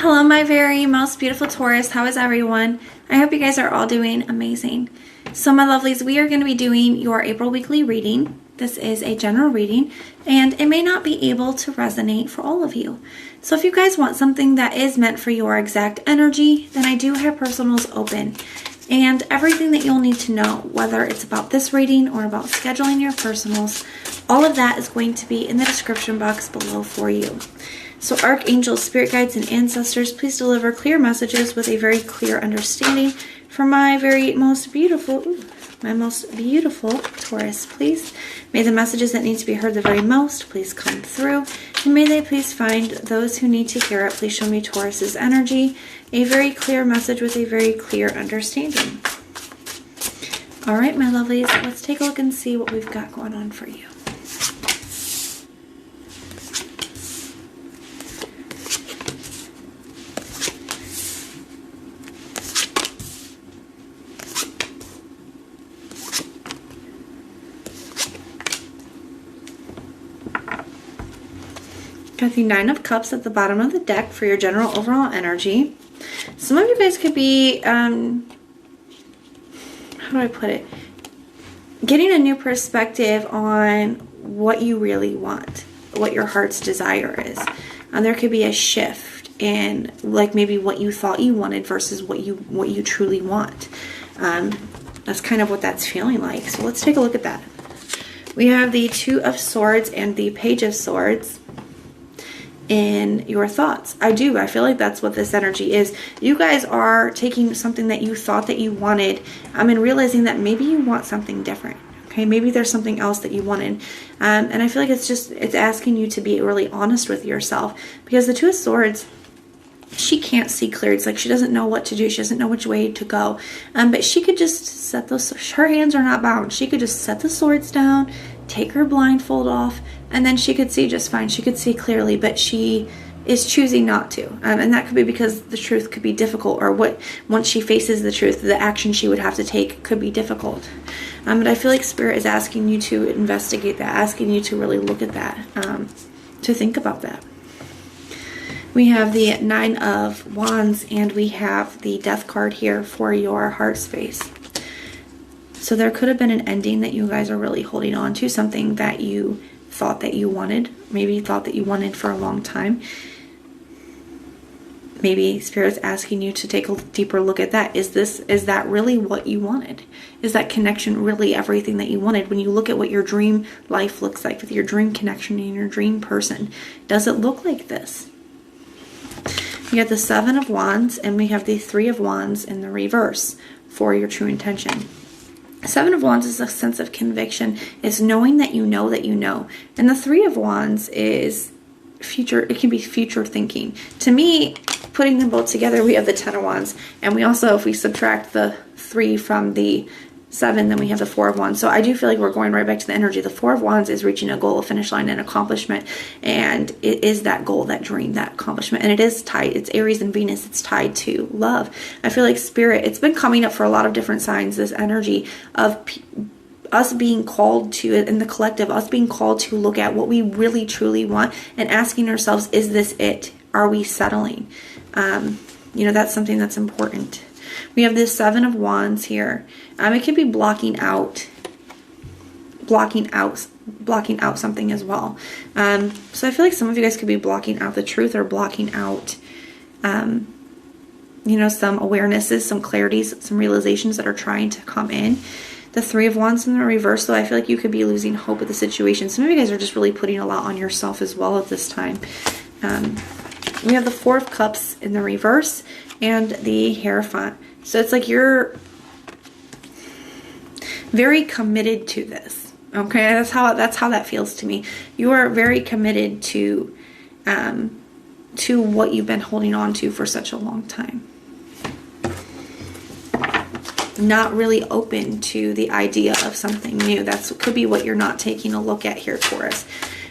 Hello, my very most beautiful Taurus. How is everyone? I hope you guys are all doing amazing. So my lovelies, we are going to be doing your April weekly reading. This is a general reading, and it may not be able to resonate for all of you. So if you guys want something that is meant for your exact energy, then I do have personals open. And everything that you'll need to know, whether it's about this reading or about scheduling your personals, all of that is going to be in the description box below for you. So archangels, spirit guides, and ancestors, please deliver clear messages with a very clear understanding for my most beautiful Taurus, please. May the messages that need to be heard the very most please come through, and may they please find those who need to hear it. Please show me Taurus's energy, a very clear message with a very clear understanding. All right, my lovelies, let's take a look and see what we've got going on for you. Got the Nine of Cups at the bottom of the deck for your general overall energy. Some of you guys could be, how do I put it? Getting a new perspective on what you really want, what your heart's desire is. There could be a shift in like maybe what you thought you wanted versus what you truly want. That's kind of what that's feeling like. So let's take a look at that. We have the Two of Swords and the Page of Swords in your thoughts. I feel like that's what this energy is. You guys are taking something that you thought that you wanted, and realizing that maybe you want something different. Okay, maybe there's something else that you wanted, and I feel like it's asking you to be really honest with yourself, because the Two of Swords, she can't see clear. It's like she doesn't know what to do. She doesn't know which way to go. But she could just set those, her hands are not bound. She could just set the swords down, take her blindfold off, and then she could see just fine. She could see clearly, but she is choosing not to. And that could be because the truth could be difficult, or once she faces the truth, the action she would have to take could be difficult. But I feel like Spirit is asking you to investigate that, asking you to really look at that, to think about that. We have the Nine of Wands, and we have the Death card here for your heart space. So there could have been an ending that you guys are really holding on to, something that you thought that you wanted, maybe you thought that you wanted for a long time. Maybe Spirit's asking you to take a deeper look at that. Is that really what you wanted? Is that connection really everything that you wanted? When you look at what your dream life looks like with your dream connection and your dream person, does it look like this? You got the Seven of Wands, and we have the Three of Wands in the reverse for your true intention. Seven of Wands is a sense of conviction. It's knowing that you know that you know. And the Three of Wands is future. It can be future thinking. To me, putting them both together, we have the Ten of Wands. And we also, if we subtract the 3 from the 7, then we have the Four of Wands. So I do feel like we're going right back to the energy. The Four of Wands is reaching a goal, a finish line, an accomplishment. And it is that goal, that dream, that accomplishment. And it is tied. It's Aries and Venus. It's tied to love. I feel like Spirit, it's been coming up for a lot of different signs, this energy of us being called to, in the collective, us being called to look at what we really truly want and asking ourselves, is this it? Are we settling? That's something that's important. We have this Seven of Wands here. It could be blocking out something as well. So I feel like some of you guys could be blocking out the truth, or blocking out, some awarenesses, some clarities, some realizations that are trying to come in. The Three of Wands in the reverse, so I feel like you could be losing hope with the situation. Some of you guys are just really putting a lot on yourself as well at this time. We have the Four of Cups in the reverse and the Hierophant. So it's like you're very committed to this. Okay, that's how that feels to me. You are very committed to what you've been holding on to for such a long time. Not really open to the idea of something new. That could be what you're not taking a look at here, Taurus.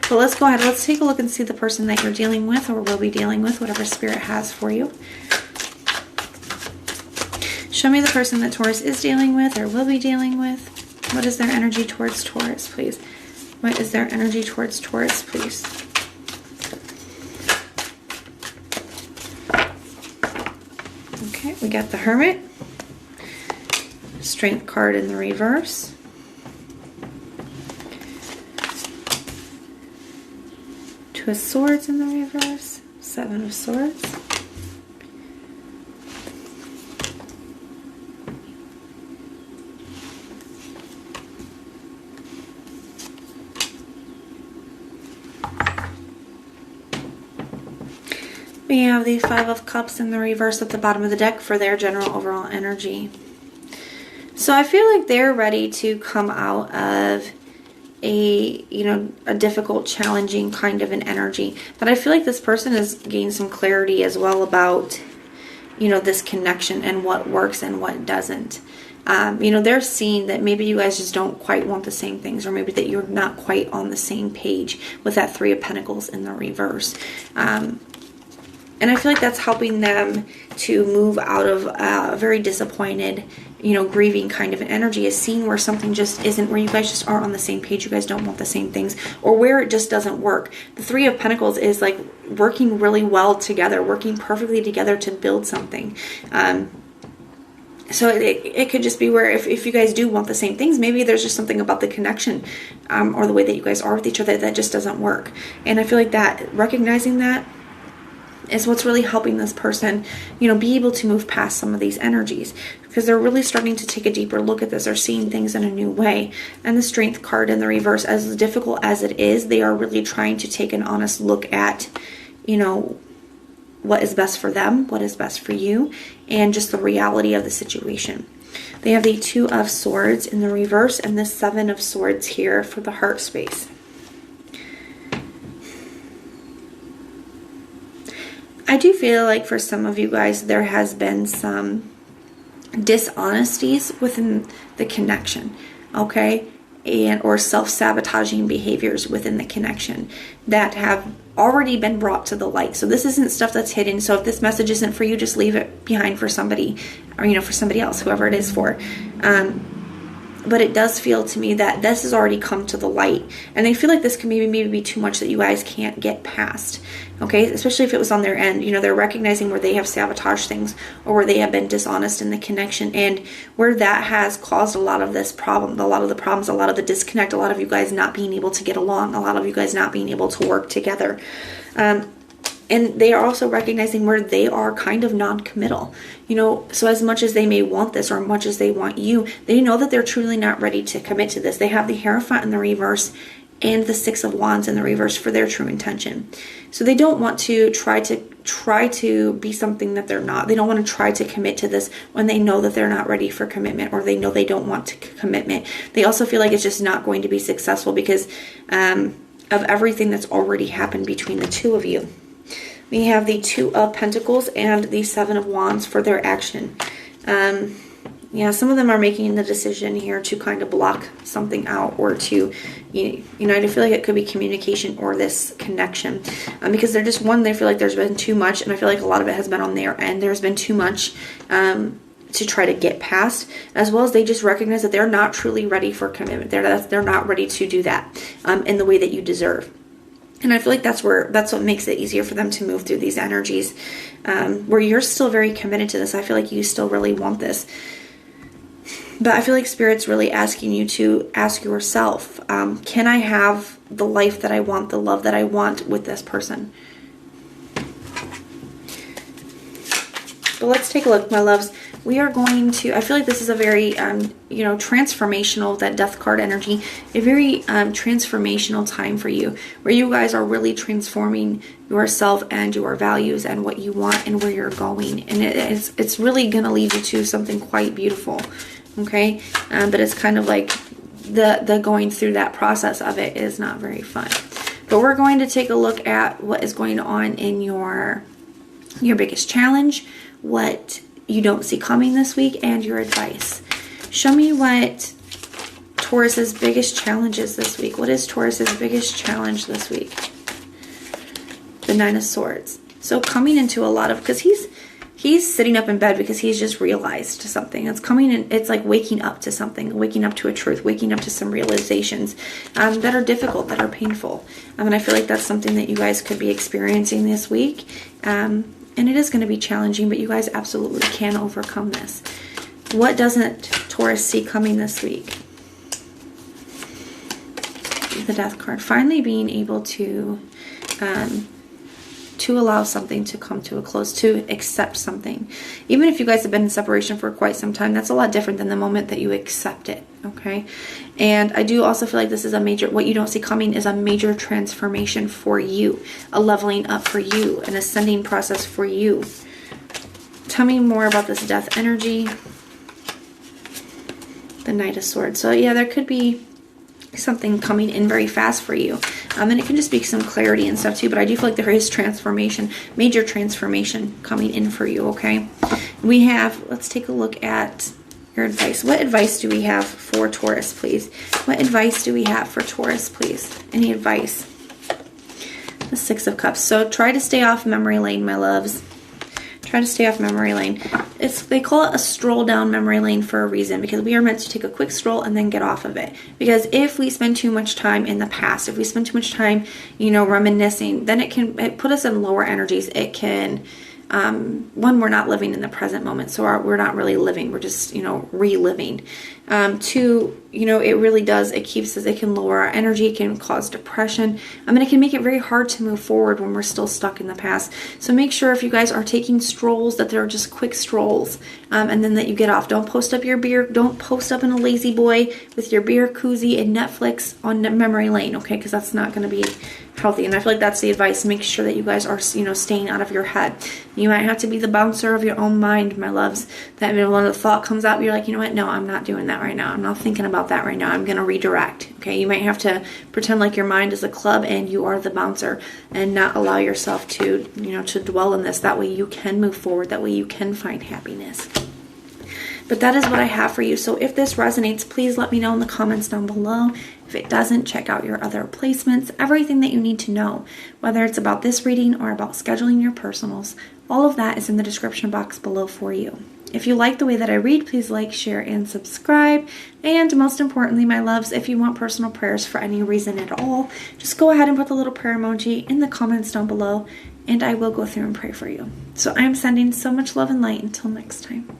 But let's go ahead. Let's take a look and see the person that you're dealing with, or will be dealing with, whatever Spirit has for you. Show me the person that Taurus is dealing with or will be dealing with. What is their energy towards Taurus, please? What is their energy towards Taurus, please? Okay, we got the Hermit, Strength card in the reverse, Two of Swords in the reverse, Seven of Swords, we have the Five of Cups in the reverse at the bottom of the deck for their general overall energy. So I feel like they're ready to come out of a difficult, challenging kind of an energy. But I feel like this person has gained some clarity as well about, this connection and what works and what doesn't. They're seeing that maybe you guys just don't quite want the same things, or maybe that you're not quite on the same page with that Three of Pentacles in the reverse. And I feel like that's helping them to move out of a very disappointed, grieving kind of an energy, is seeing where something just isn't, where you guys just aren't on the same page, you guys don't want the same things, or where it just doesn't work. The Three of Pentacles is like working really well together, working perfectly together to build something. So it could just be where if you guys do want the same things, maybe there's just something about the connection or the way that you guys are with each other that just doesn't work. And I feel like that, recognizing that, is what's really helping this person, be able to move past some of these energies, because they're really starting to take a deeper look at this, or seeing things in a new way. And the Strength card in the reverse, as difficult as it is, they are really trying to take an honest look at, what is best for them, what is best for you, and just the reality of the situation. They have the Two of Swords in the reverse and the Seven of Swords here for the heart space. I do feel like for some of you guys, there has been some dishonesties within the connection, okay? Or self-sabotaging behaviors within the connection that have already been brought to the light. So this isn't stuff that's hidden. So if this message isn't for you, just leave it behind for somebody, or, for somebody else, whoever it is for. But it does feel to me that this has already come to the light, and they feel like this can maybe be too much that you guys can't get past, okay? Especially if it was on their end. They're recognizing where they have sabotaged things, or where they have been dishonest in the connection, and where that has caused a lot of this problem, a lot of the problems, a lot of the disconnect, a lot of you guys not being able to get along, a lot of you guys not being able to work together. And they are also recognizing where they are kind of non-committal. So as much as they may want this, or as much as they want you, they know that they're truly not ready to commit to this. They have the Hierophant in the reverse and the Six of Wands in the reverse for their true intention. So they don't want to try to be something that they're not. They don't want to try to commit to this when they know that they're not ready for commitment, or they know they don't want commitment. They also feel like it's just not going to be successful because of everything that's already happened between the two of you. We have the Two of Pentacles and the Seven of Wands for their action. Some of them are making the decision here to kind of block something out, or to, I feel like it could be communication or this connection. Because they're just, they feel like there's been too much, and I feel like a lot of it has been on their end. There's been too much to try to get past, as well as they just recognize that they're not truly ready for commitment. They're not ready to do that in the way that you deserve. And I feel like that's what makes it easier for them to move through these energies, where you're still very committed to this. I feel like you still really want this. But I feel like Spirit's really asking you to ask yourself, can I have the life that I want, the love that I want with this person? But let's take a look, my loves. We are going to, I feel like this is a very, transformational, that Death card energy, a very transformational time for you, where you guys are really transforming yourself and your values and what you want and where you're going. And it's really going to lead you to something quite beautiful, okay? But it's kind of like the going through that process of it is not very fun. But we're going to take a look at what is going on in your biggest challenge, what you don't see coming this week, and your advice. Show me what Taurus's biggest challenge is this week. What is Taurus's biggest challenge this week? The Nine of Swords. So coming into a lot of, because he's sitting up in bed because he's just realized something. It's coming in, it's like waking up to something, waking up to a truth, waking up to some realizations that are difficult, that are painful. And I feel like that's something that you guys could be experiencing this week. And it is going to be challenging, but you guys absolutely can overcome this. What doesn't Taurus see coming this week? The Death card. Finally being able to allow something to come to a close, to accept something. Even if you guys have been in separation for quite some time, that's a lot different than the moment that you accept it, okay? And I do also feel like this is a major, what you don't see coming is a major transformation for you, a leveling up for you, an ascending process for you. Tell me more about this Death energy. The Knight of Swords. So yeah, there could be something coming in very fast for you. And it can just be some clarity and stuff too, but I do feel like there is transformation, major transformation coming in for you, okay? We have, let's take a look at your advice. What advice do we have for Taurus, please? What advice do we have for Taurus, please? Any advice? The Six of Cups. So try to stay off memory lane, my loves. Try to stay off memory lane. They call it a stroll down memory lane for a reason, because we are meant to take a quick stroll and then get off of it. Because if we spend too much time in the past, if we spend too much time, you know, reminiscing, then it put us in lower energies. It can, one, we're not living in the present moment, so we're not really living. We're just, you know, reliving. Two, you know, it really does, it can lower our energy, it can cause depression. It can make it very hard to move forward when we're still stuck in the past. So make sure if you guys are taking strolls that they're just quick strolls, and then that you get off. Don't post up your beer, don't post up in a lazy boy with your beer koozie and Netflix on memory lane, okay? Because that's not going to be healthy. And I feel like that's the advice. Make sure that you guys are, you know, staying out of your head. You might have to be the bouncer of your own mind, my loves. That when the thought comes out, you're like, you know what? No, I'm not doing that right now. I'm not thinking about that right now. I'm going to redirect. Okay, you might have to pretend like your mind is a club and you are the bouncer, and not allow yourself to, you know, to dwell in this. That way you can move forward. That way you can find happiness. But that is what I have for you. So if this resonates, please let me know in the comments down below. If it doesn't, check out your other placements. Everything that you need to know, whether it's about this reading or about scheduling your personals, all of that is in the description box below for you. If you like the way that I read, please like, share, and subscribe. And most importantly, my loves, if you want personal prayers for any reason at all, just go ahead and put the little prayer emoji in the comments down below, and I will go through and pray for you. So I am sending so much love and light. Until next time.